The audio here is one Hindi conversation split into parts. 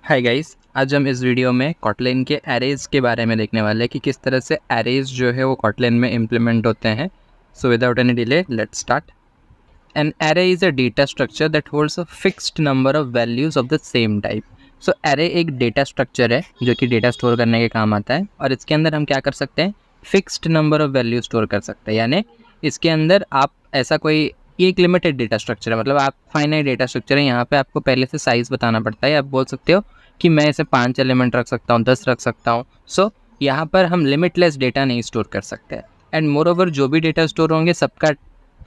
हाय गाइस, आज हम इस वीडियो में कॉटलिन के एरेज़ के बारे में देखने वाले हैं कि किस तरह से एरेज़ जो है वो कॉटलिन में इम्प्लीमेंट होते हैं। सो without any delay let's start. An array is a data structure that holds a fixed number of values of the same type. So array एक डेटा स्ट्रक्चर है जो कि डेटा स्टोर करने के काम आता है, और इसके अंदर हम क्या कर सकते हैं, fixed number of value store कर सकते हैं। यानी इसके अंदर आप ऐसा कोई एक लिमिटेड डेटा स्ट्रक्चर है, मतलब आप फाइनाइट डेटा स्ट्रक्चर है, यहाँ पे आपको पहले से साइज़ बताना पड़ता है। आप बोल सकते हो कि मैं इसे 5 एलिमेंट रख सकता हूँ, 10 रख सकता हूँ। सो यहाँ पर हम लिमिटलेस डेटा नहीं स्टोर कर सकते। एंड मोर ओवर जो भी डेटा स्टोर होंगे सबका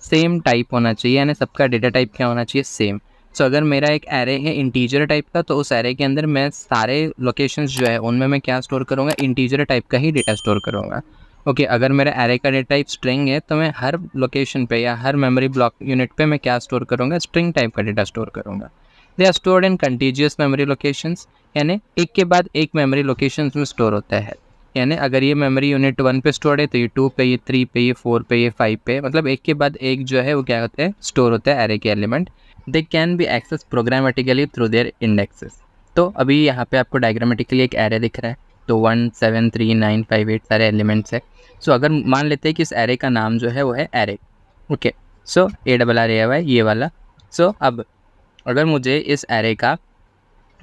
सेम टाइप होना चाहिए, यानी सबका डेटा टाइप क्या होना चाहिए, सेम। सो अगर मेरा एक एरे है इंटीजर टाइप का, तो उस एरे के अंदर मैं सारे लोकेशंस जो है उनमें मैं क्या स्टोर करूँगा, इंटीजर टाइप का ही डेटा स्टोर करूँगा। ओके, अगर मेरा एरे का डेटा टाइप स्ट्रिंग है तो मैं हर लोकेशन पे या हर मेमोरी ब्लॉक यूनिट पे मैं क्या स्टोर करूँगा, स्ट्रिंग टाइप का डेटा स्टोर करूँगा। They are stored in contiguous memory locations, यानी एक के बाद एक मेमोरी लोकेशंस में स्टोर होता है। यानी अगर ये मेमोरी यूनिट 1 पे स्टोर है तो ये 2 पे, ये 3 पे, ये 4 पे, ये 5 पे, मतलब एक के बाद एक जो है वो क्या होता है, स्टोर होता है एरे के element. They can be access programmatically through their indexes. तो अभी यहाँ पे आपको डायग्रामेटिकली एक एरे दिख रहा है, तो 1 7 3 9 5 8 सारे एलिमेंट्स है। सो अगर मान लेते हैं कि इस एरे का नाम जो है वो है एरे। ओके, सो ARRAY ये वाला। सो अब अगर मुझे इस एरे का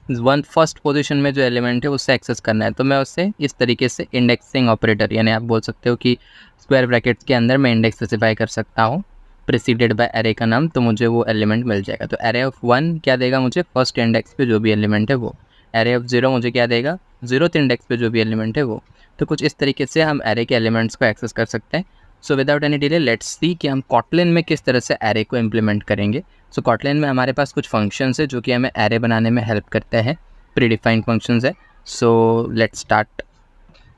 फर्स्ट पोजीशन में जो एलिमेंट है उससे एक्सेस करना है, तो मैं उससे इस तरीके से इंडेक्सिंग ऑपरेटर, यानी आप बोल सकते हो कि स्क्वायर ब्रैकेट्स के अंदर मैं इंडेक्स स्पेसिफाई कर सकता हूँ प्रिसीडेड बाय एरे का नाम, तो मुझे वो एलिमेंट मिल जाएगा। तो एरे ऑफ 1 क्या देगा मुझे, फर्स्ट इंडेक्स पे जो भी एलिमेंट है वो। एरे ऑफ 0 मुझे क्या देगा, 0th इंडेक्स पे जो भी एलिमेंट है वो। तो कुछ इस तरीके से हम एरे के एलिमेंट्स को एक्सेस कर सकते हैं। सो without any delay let's see कि हम कॉटलिन में किस तरह से एरे को इम्प्लीमेंट करेंगे। सो कॉटलिन में हमारे पास कुछ फंक्शंस है जो कि हमें एरे बनाने में हेल्प करते हैं, प्रीडिफाइंड फंक्शंस है। So let's start.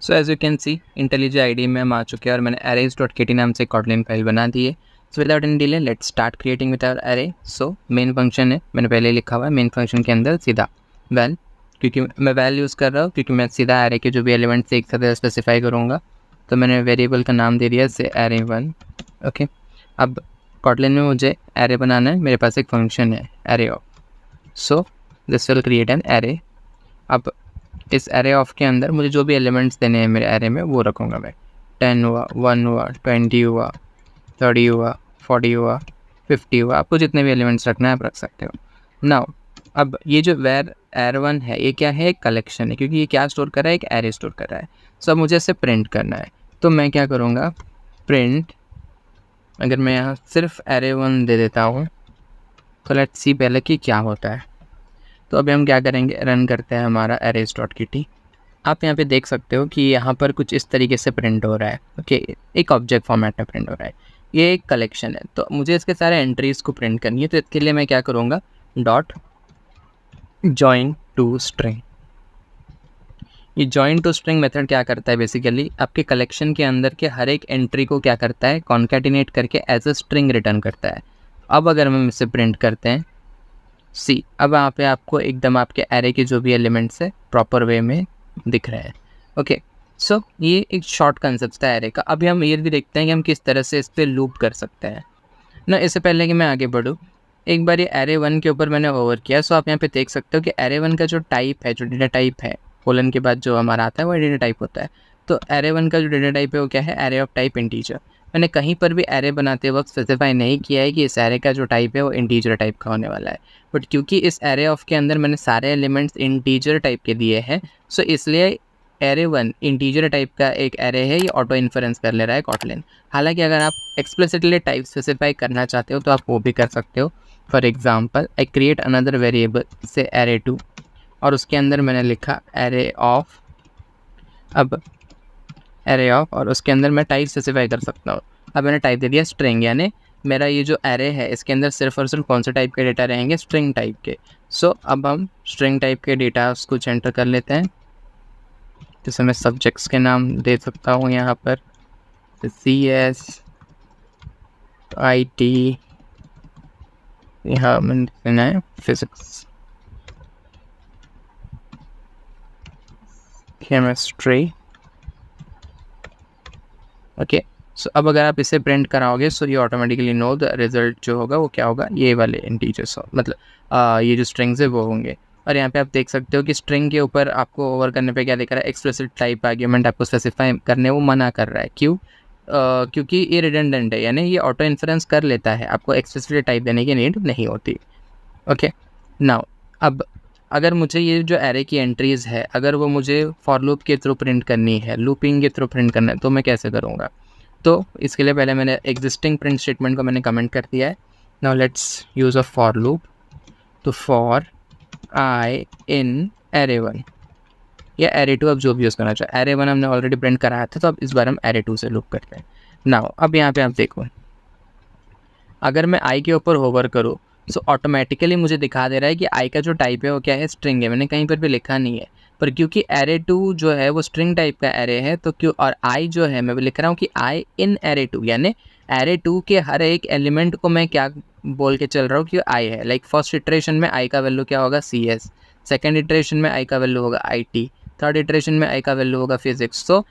So as you can see IntelliJ ID में हम आ चुके हैं और मैंने arrays.kt नाम से कॉटलिन फाइल बना दी है। So without any delay let's start creating with our array. So main function है, मैंने पहले लिखा हुआ है, मेन फंक्शन के अंदर सीधा वैल, क्योंकि मैं वैल यूज़ कर रहा हूँ क्योंकि मैं सीधा एरे के जो भी एलिमेंट्स एक साथ स्पेसिफाई करूँगा। तो मैंने वेरिएबल का नाम दे दिया से array1। ओके, अब कॉटलिन में मुझे एरे बनाना है, मेरे पास एक फंक्शन है array of. So this will create an array. अब इस एरे ऑफ के अंदर मुझे जो भी एलिमेंट्स देने हैं मेरे एरे में वो रखूँगा मैं। 10 हुआ, 1 हुआ, 20 हुआ, 30 हुआ, 40 हुआ, 50 हुआ, आपको जितने भी एलिमेंट्स रखना है आप रख सकते हो। नाउ अब ये जो वेर ARR1 है ये क्या है, एक कलेक्शन है, क्योंकि ये क्या स्टोर कर रहा है, एक एरे स्टोर कर रहा है। सो अब मुझे इसे प्रिंट करना है, तो मैं क्या करूँगा, प्रिंट, अगर मैं यहाँ सिर्फ array1 दे देता हूँ तो लेट्स सी पहले कि क्या होता है। तो अभी हम क्या करेंगे, रन करते हैं हमारा arrays.kt। आप यहाँ पे देख सकते हो कि यहाँ पर कुछ इस तरीके से प्रिंट हो रहा है। ओके, एक ऑब्जेक्ट फॉर्मेट में प्रिंट हो रहा है। ये एक कलेक्शन है, तो मुझे इसके सारे एंट्रीज़ को प्रिंट करनी है, तो इसके लिए मैं क्या करूँगा, डॉट जॉइन टू स्ट्रिंग। ये जॉइन टू स्ट्रिंग मेथड क्या करता है, बेसिकली आपके कलेक्शन के अंदर के हर एक एंट्री को क्या करता है, कॉन्कैटिनेट करके एज अ स्ट्रिंग रिटर्न करता है। अब अगर हम इसे प्रिंट करते हैं, सी, अब यहाँ पे आपको एकदम आपके एरे के जो भी एलिमेंट्स है प्रॉपर वे में दिख रहे हैं। ओके, सो ये एक शॉर्ट कंसेप्ट था एरे का। अभी हम ये भी देखते हैं कि हम किस तरह से इस पर लूप कर सकते हैं ना। इससे पहले कि मैं आगे बढ़ूँ, एक बार ये array1 के ऊपर मैंने ओवर किया। सो आप यहाँ पे देख सकते हो कि array1 का जो टाइप है, जो डेटा टाइप है, कोलन के बाद जो हमारा आता है वो डेटा टाइप होता है। तो array1 का जो डेटा टाइप है वो क्या है, एरे ऑफ टाइप इंटीजर। मैंने कहीं पर भी एरे बनाते वक्त स्पेसिफाई नहीं किया है कि इस एरे का जो टाइप है वो इंटीजर टाइप का होने वाला है, बट क्योंकि इस एरे ऑफ के अंदर मैंने सारे एलिमेंट्स इंटीजर टाइप के दिए हैं, सो इसलिए array1 इंटीजर टाइप का एक एरे है, ये ऑटो इन्फरेंस कर ले रहा है कॉटलिन। हालांकि अगर आप एक्सप्लिसिटली टाइप स्पेसिफाई करना चाहते हो तो आप वो भी कर सकते हो। For example I create another variable से array2, और उसके अंदर मैंने लिखा एरे ऑफ। अब एरे ऑफ, और उसके अंदर मैं टाइप स्पेसिफाई कर सकता हूँ। अब मैंने टाइप दे दिया स्ट्रिंग, यानी मेरा ये जो एरे है इसके अंदर सिर्फ और सिर्फ कौन से टाइप के डेटा रहेंगे, स्ट्रिंग टाइप के। सो अब हम स्ट्रिंग टाइप के डेटा उसको एंटर कर लेते हैं। जैसे मैं सब्जेक्ट्स के नाम दे सकता हूँ यहाँ पर, CS IT, यहाँ मैंने देना है फिजिक्स, केमिस्ट्री। ओके, सो अब अगर आप इसे प्रिंट कराओगे सो ये ऑटोमेटिकली नो द रिजल्ट जो होगा वो क्या होगा, ये वाले इंटीजर्स, मतलब ये जो स्ट्रिंग्स है वो होंगे। और यहाँ पे आप देख सकते हो कि स्ट्रिंग के ऊपर आपको ओवर करने पे क्या दिख रहा है, एक्सप्लिसिट टाइप आर्ग्यूमेंट आपको स्पेसिफाई करने वो मना कर रहा है। क्यों? क्योंकि ये रिडंडेंट है, यानी ये ऑटो इन्फ्रेंस कर लेता है, आपको एक्सप्लिसिट टाइप देने की नीड नहीं होती। ओके, नाउ अब अगर मुझे ये जो एरे की एंट्रीज़ है, अगर वो मुझे फॉर लूप के थ्रू प्रिंट करनी है, लूपिंग के थ्रू प्रिंट करना है, तो मैं कैसे करूँगा? तो इसके लिए पहले मैंने एग्जिस्टिंग प्रिंट स्टेटमेंट को मैंने कमेंट कर दिया है। Now let's use a for loop. तो फॉर आई इन एरे 1 या एरे 2, आप जो भी यूज़ करना चाहे। एरे 1 हमने ऑलरेडी प्रिंट कराया था, तो अब इस बार हम एरे 2 से लूप करते हैं। नाउ अब यहाँ पे आप देखो, अगर मैं आई के ऊपर होवर करूँ सो ऑटोमेटिकली मुझे दिखा दे रहा है कि आई का जो टाइप है वो क्या है, स्ट्रिंग है। मैंने कहीं पर भी लिखा नहीं है, पर क्योंकि एरे 2 जो है वो स्ट्रिंग टाइप का एरे है, तो क्यों, और आई जो है मैं लिख रहा हूँ कि आई इन एरे 2, यानी एरे 2 के हर एक एलिमेंट को मैं क्या बोल के चल रहा हूँ कि आई है। लाइक फर्स्ट इटरेशन में आई का वैल्यू क्या होगा, सी एस, सेकेंड इटरेशन में आई का वैल्यू होगा आई टी, थर्ड इटरेशन में आई का वैल्यू होगा फिजिक्स। तो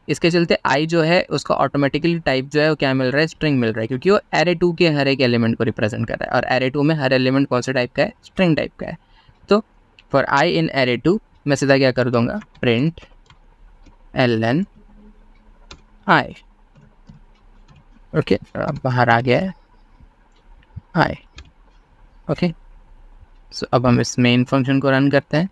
इसके चलते आई जो है उसका ऑटोमेटिकली टाइप जो है वो क्या मिल रहा है, स्ट्रिंग मिल रहा है, क्योंकि वो एरे 2 के हर एक एलिमेंट को रिप्रेजेंट कर रहा है, और एरे 2 में हर एलिमेंट कौन से टाइप का है, स्ट्रिंग टाइप का है। तो फॉर आई इन एरे 2 मैं सीधा क्या कर दूंगा, प्रिंट ln आई। ओके, बाहर आ गया है आई। ओके, सो अब हम इस मेन फंक्शन को रन करते हैं।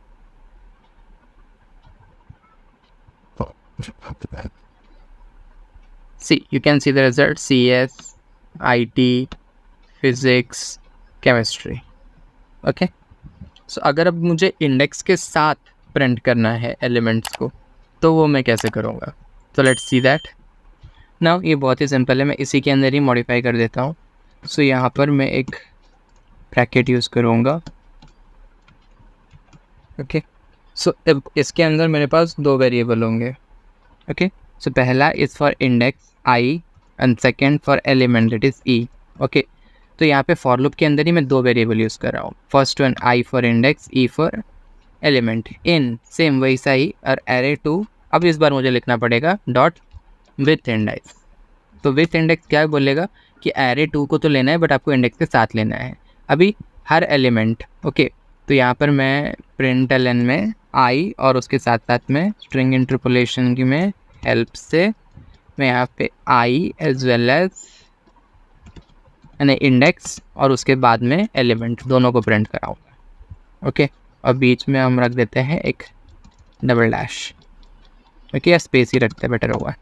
See, you can see the result, CS, IT, Physics, Chemistry. Okay, so अगर अब मुझे इंडेक्स के साथ प्रिंट करना है एलिमेंट्स को, तो वो मैं कैसे करूँगा? तो लेट्स सी दैट। नाउ ये बहुत ही सिंपल है, मैं इसी के अंदर ही मॉडिफाई कर देता हूँ। सो यहाँ पर मैं एक ब्रैकेट यूज़ करूँगा। ओके, सो इसके अंदर मेरे पास दो वेरिएबल होंगे। ओके, सो पहला is for index I and second for element that is E. Okay, तो यहाँ पे फॉर लूप के अंदर ही मैं दो वेरिएबल यूज़ कर रहा हूँ। First one I for index, E for element. In same वैसा ही, और एरे 2 अब इस बार मुझे लिखना पड़ेगा डॉट विथ इंडेक्स। तो विथ इंडेक्स क्या बोलेगा कि एरे 2 को तो लेना है बट आपको इंडेक्स के साथ लेना है अभी हर एलिमेंट। ओके, तो यहाँ पर मैं प्रिंट एलन में आई और उसके साथ साथ में स्ट्रिंग इंटरपोलेशन की में हेल्प से मैं यहाँ पे आई एज वेल एज यानी इंडेक्स और उसके बाद में एलिमेंट दोनों को प्रिंट कराऊंगा। ओके, और बीच में हम रख देते हैं एक डबल डैश। ओके, या स्पेस ही रखते हैं, बेटर होगा।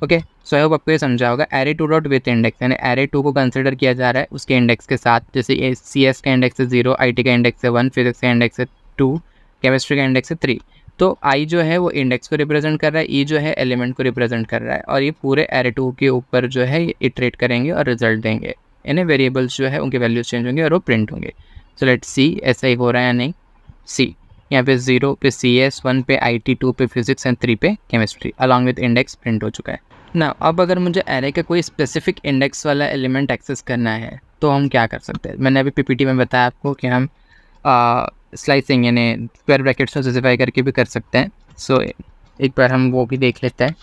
ओके, सो आई होप आपको ये समझा होगा। एरे 2 डॉट विथ इंडेक्स यानी एरे 2 को कंसिडर किया जा रहा है उसके इंडेक्स के साथ, जैसे सी एस का इंडेक्स है 0, आई टी का इंडेक्स है 1, फिजिक्स का इंडेक्स है 2, केमिस्ट्री का इंडेक्स है 3। तो आई जो है वो इंडेक्स को रिप्रेजेंट कर रहा है, ई जो है एलिमेंट को रिप्रेजेंट कर रहा है, और ये पूरे एरे 2 के ऊपर जो है इटरेट करेंगे और रिजल्ट देंगे। यानी वेरिएबल्स जो है उनके वैल्यूज चेंज होंगे और वो प्रिंट होंगे। सो लेट्स सी ऐसा ही हो रहा है या नहीं। सी यहाँ पे 0 पे सी एस, 1 पे आई टी, 2 पे फिजिक्स एंड 3 पे chemistry along with index print हो चुका है ना। अब अगर मुझे एरे का कोई स्पेसिफिक इंडेक्स वाला एलिमेंट एक्सेस करना है तो हम क्या कर सकते हैं? मैंने अभी पीपीटी में बताया आपको कि हम स्लाइसिंग यानी स्क्वायर ब्रैकेट्स को स्पेसिफाई करके भी कर सकते हैं। सो एक बार हम वो भी देख लेते हैं।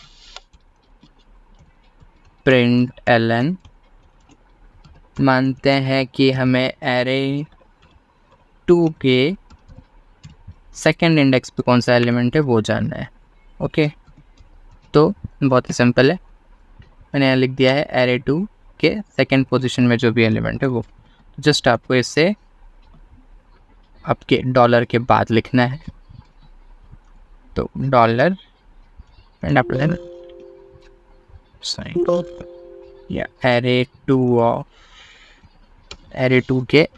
प्रिंट एलन मानते हैं कि हमें एरे 2 के सेकेंड इंडेक्स पे कौन सा एलिमेंट है वो जानना है। ओके, तो बहुत ही सिंपल है, मैंने यहाँ लिख दिया है एरे 2 के सेकेंड पोजीशन में जो भी एलिमेंट है वो। जस्ट आपको इससे आपके डॉलर के बाद लिखना है, तो डॉलर एंड अपने या एरे 2 ऑफ एरे 2 के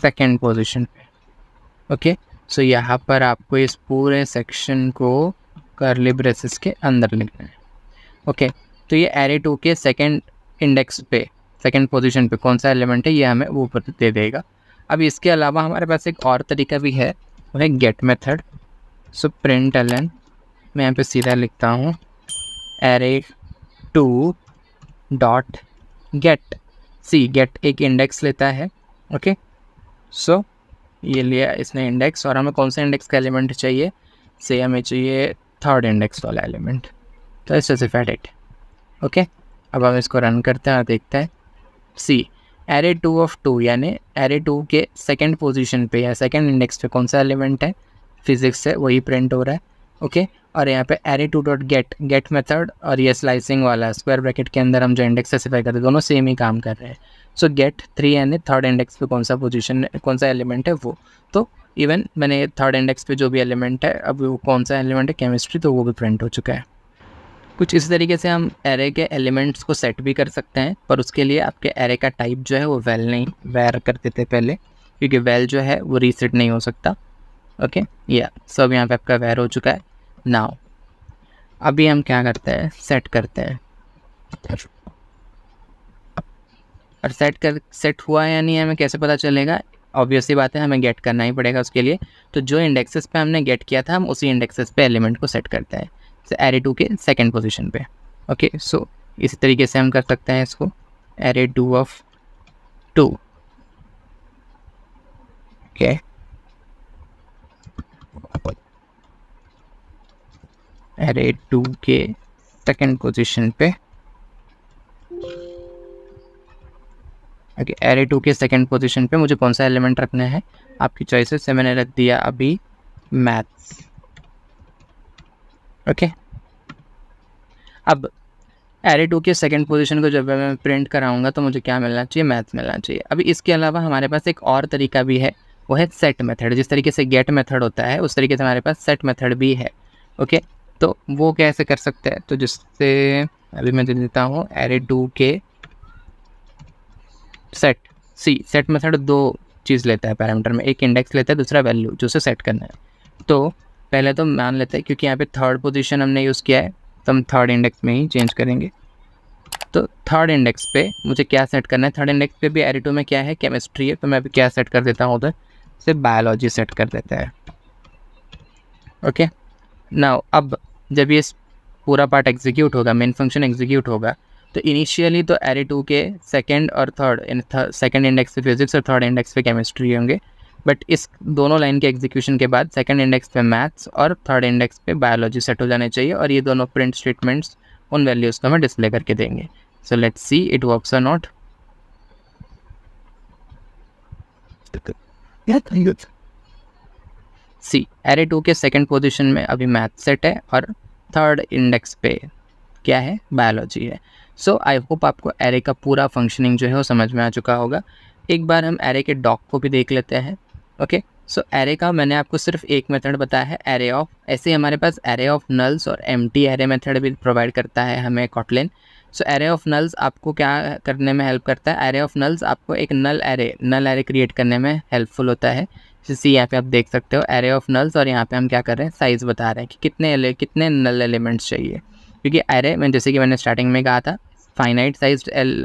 सेकेंड पोजीशन पे। ओके, सो यहाँ पर आपको इस पूरे सेक्शन को कर्ली ब्रेसेस के अंदर लिखना है। ओके, तो ये एरे 2 के सेकेंड इंडेक्स पे सेकेंड पोजीशन पे कौन सा एलिमेंट है ये हमें वो दे देगा। अब इसके अलावा हमारे पास एक और तरीका भी है, वो है get method. So println मैं यहाँ पे सीधा लिखता हूँ array 2 dot get. See get एक इंडेक्स लेता है। ओके, सो ये लिया इसने इंडेक्स, और हमें कौन सा इंडेक्स का एलिमेंट चाहिए, से हमें चाहिए थर्ड इंडेक्स वाला एलिमेंट, तो स्पेसिफाइड इट। ओके, अब हम इसको रन करते हैं और देखते हैं। सी एरे 2 ऑफ 2 यानी एरे 2 के सेकंड पोजीशन पे या सेकंड इंडेक्स पे कौन सा एलिमेंट है, फिजिक्स से वही प्रिंट हो रहा है। ओके, और यहाँ पे एरे 2 डॉट गेट मेथड और ये स्लाइसिंग वाला स्क्वायर ब्रैकेट के अंदर हम जो इंडेक्स स्पेसिफाई करते हैं दोनों सेम ही काम कर रहे हैं। सो गेट 3 यानी थर्ड इंडेक्स पे कौन सा पोजीशन कौन सा एलिमेंट है वो, तो इवन मैंने थर्ड इंडेक्स पे जो भी एलिमेंट है अब वो कौन सा एलिमेंट है केमिस्ट्री, तो वो भी प्रिंट हो चुका है। कुछ इस तरीके से हम एरे के एलिमेंट्स को सेट भी कर सकते हैं, पर उसके लिए आपके एरे का टाइप जो है वो वैल नहीं वैर कर देते पहले, क्योंकि वैल जो है वो रीसेट नहीं हो सकता। ओके, या सब यहाँ पे आपका वैर हो चुका है। नाउ अभी हम क्या करते हैं, सेट करते हैं, और सेट हुआ है या नहीं हमें कैसे पता चलेगा, ऑब्वियसली बात है हमें गेट करना ही पड़ेगा उसके लिए। तो जो इंडेक्सेस पे हमने गेट किया था हम उसी इंडेक्सेस पे एलिमेंट को सेट करते हैं, एरे 2 के सेकंड पोजीशन पे। ओके, सो इसी तरीके से हम कर सकते हैं इसको, एरे 2 ऑफ 2। ओके, एरे 2 के सेकंड पोजीशन पे। ओके, एरे 2 के सेकंड पोजीशन पे मुझे कौन सा एलिमेंट रखना है, आपकी चॉइसेस से मैंने रख दिया अभी मैथ्स। ओके, अब एरे 2 के सेकंड पोजीशन को जब मैं प्रिंट कराऊंगा तो मुझे क्या मिलना चाहिए, मैथ्स मिलना चाहिए। अभी इसके अलावा हमारे पास एक और तरीका भी है, वो है सेट मेथड। जिस तरीके से गेट मेथड होता है उस तरीके से हमारे पास सेट मेथड भी है। ओके, तो वो कैसे कर सकते हैं, तो जिससे अभी मैं दे देता हूँ एरे 2 के सेट मेथड दो चीज़ लेता है पैरामीटर में, एक इंडेक्स लेता है दूसरा वैल्यू जो उसे सेट करना है। तो पहले तो मान लेते हैं क्योंकि यहाँ पे थर्ड पोजीशन हमने यूज़ किया है तो हम थर्ड इंडेक्स में ही चेंज करेंगे। तो थर्ड इंडेक्स पे मुझे क्या सेट करना है, थर्ड इंडेक्स पे भी एरे 2 में क्या है, केमिस्ट्री है, तो मैं अभी क्या सेट कर देता हूँ उधर से बायोलॉजी सेट कर देता है। ओके, नाउ अब जब ये पूरा पार्ट एग्जीक्यूट होगा, मेन फंक्शन एग्जीक्यूट होगा, तो इनिशियली तो एरे 2 के सेकंड और थर्ड सेकंड इंडेक्स पे फिजिक्स और थर्ड इंडेक्स पे केमिस्ट्री होंगे, बट इस दोनों लाइन के एग्जीक्यूशन के बाद सेकंड इंडेक्स पे मैथ्स और थर्ड इंडेक्स पे बायोलॉजी सेट हो जाने चाहिए, और ये दोनों प्रिंट स्टेटमेंट्स उन वैल्यूज़ को हमें डिस्प्ले करके देंगे। So let's see it works और नॉट। सी, एरे 2 के सेकंड पोजीशन में अभी मैथ सेट है और थर्ड इंडेक्स पे क्या है, बायोलॉजी है। सो आई होप आपको एरे का पूरा फंक्शनिंग जो है वो समझ में आ चुका होगा। एक बार हम एरे के डॉक को भी देख लेते हैं। ओके, सो एरे का मैंने आपको सिर्फ एक मेथड बताया है, एरे ऑफ। ऐसे ही हमारे पास एरे ऑफ नल्स और एम्प्टी एरे मेथड भी प्रोवाइड करता है हमें Kotlin. So array of nulls आपको क्या करने में हेल्प करता है, एरे ऑफ नल्स आपको एक नल एरे क्रिएट करने में हेल्पफुल होता है। जैसे यहाँ पे आप देख सकते हो एरे ऑफ नल्स, और यहाँ पे हम क्या कर रहे हैं, साइज़ बता रहे हैं कि कितने नल एलिमेंट्स चाहिए, क्योंकि एरे में जैसे कि मैंने स्टार्टिंग में कहा था फाइनाइट साइज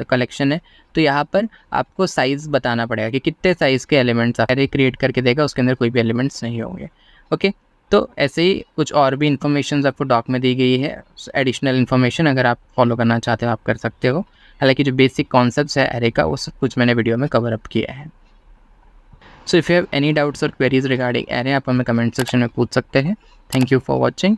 कलेक्शन है, तो यहाँ पर आपको साइज़ बताना पड़ेगा कि कितने साइज़ के एलिमेंट्स आप एरे क्रिएट करके देगा, उसके अंदर कोई भी एलिमेंट्स नहीं होंगे। ओके, तो ऐसे ही कुछ और भी इन्फॉर्मेशन आपको डॉक में दी गई है, एडिशनल इन्फॉर्मेशन अगर आप फॉलो करना चाहते हो आप कर सकते हो। हालांकि जो बेसिक कॉन्सेप्ट्स है एरे का वो सब कुछ मैंने वीडियो में कवर अप किया है। So if you have any doubts और क्वेरीज रिगार्डिंग एरे आप हमें कमेंट सेक्शन में पूछ सकते हैं। Thank you for watching.